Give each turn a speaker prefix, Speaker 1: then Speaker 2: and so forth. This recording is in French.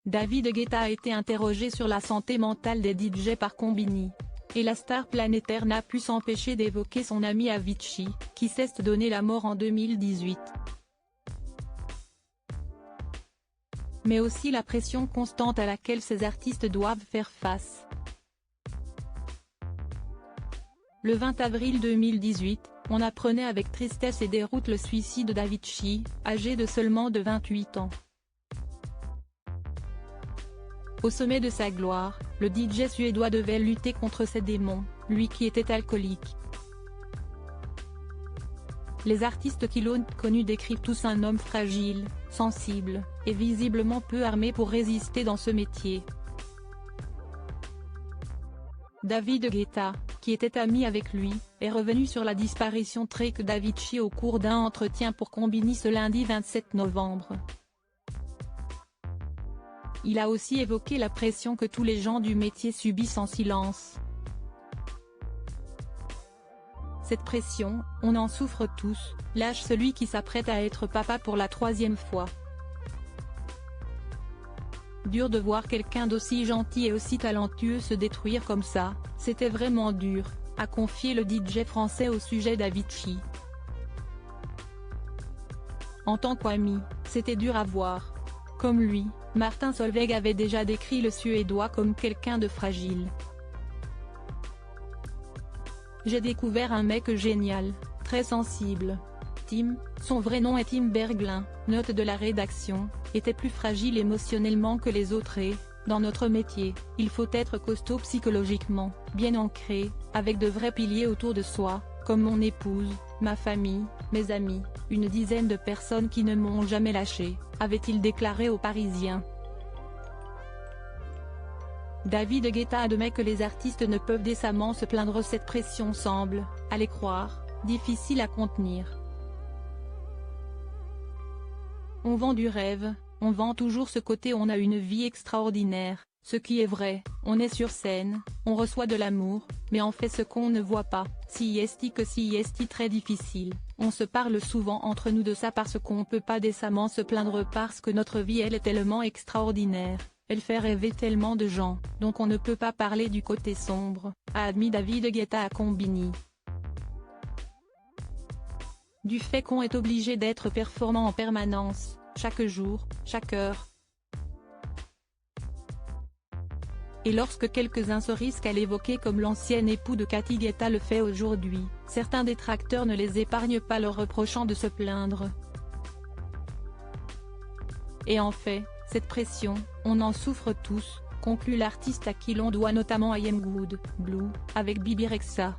Speaker 1: David Guetta a été interrogé sur la santé mentale des DJ par Combini. Et la star planétaire n'a pu s'empêcher d'évoquer son ami Avicii, qui s'est donné la mort en 2018. Mais aussi la pression constante à laquelle ces artistes doivent faire face. Le 20 avril 2018, on apprenait avec tristesse et déroute le suicide d'Avicii, âgé de seulement 28 ans. Au sommet de sa gloire, le DJ suédois devait lutter contre ses démons, lui qui était alcoolique. Les artistes qui l'ont connu décrivent tous un homme fragile, sensible, et visiblement peu armé pour résister dans ce métier. David Guetta, qui était ami avec lui, est revenu sur la disparition tragique d'Avicii au cours d'un entretien pour Combini ce lundi 27 novembre. Il a aussi évoqué la pression que tous les gens du métier subissent en silence. Cette pression, on en souffre tous, lâche celui qui s'apprête à être papa pour la 3e fois. Dur de voir quelqu'un d'aussi gentil et aussi talentueux se détruire comme ça, c'était vraiment dur, a confié le DJ français au sujet d'Avicii. En tant qu'ami, c'était dur à voir. Comme lui, Martin Solveig avait déjà décrit le Suédois comme quelqu'un de fragile. J'ai découvert un mec génial, très sensible. Tim, son vrai nom est Tim Berglin, note de la rédaction, était plus fragile émotionnellement que les autres et, dans notre métier, il faut être costaud psychologiquement, bien ancré, avec de vrais piliers autour de soi, comme mon épouse, ma famille, mes amis, une dizaine de personnes qui ne m'ont jamais lâché, avait-il déclaré aux Parisiens. David Guetta admet que les artistes ne peuvent décemment se plaindre. Cette pression semble, à les croire, difficile à contenir. On vend du rêve, on vend toujours ce côté on a une vie extraordinaire, ce qui est vrai, on est sur scène, on reçoit de l'amour, mais on fait ce qu'on ne voit pas, si est très difficile, on se parle souvent entre nous de ça parce qu'on peut pas décemment se plaindre parce que notre vie elle est tellement extraordinaire, elle fait rêver tellement de gens, donc on ne peut pas parler du côté sombre, a admis David Guetta à Combini. Du fait qu'on est obligé d'être performant en permanence, chaque jour, chaque heure. Et lorsque quelques-uns se risquent à l'évoquer comme l'ancien époux de Cathy Guetta le fait aujourd'hui, certains détracteurs ne les épargnent pas leur reprochant de se plaindre. Et en fait, cette pression, on en souffre tous, conclut l'artiste à qui l'on doit notamment I Am Good, Blue, avec Bibi Rexha.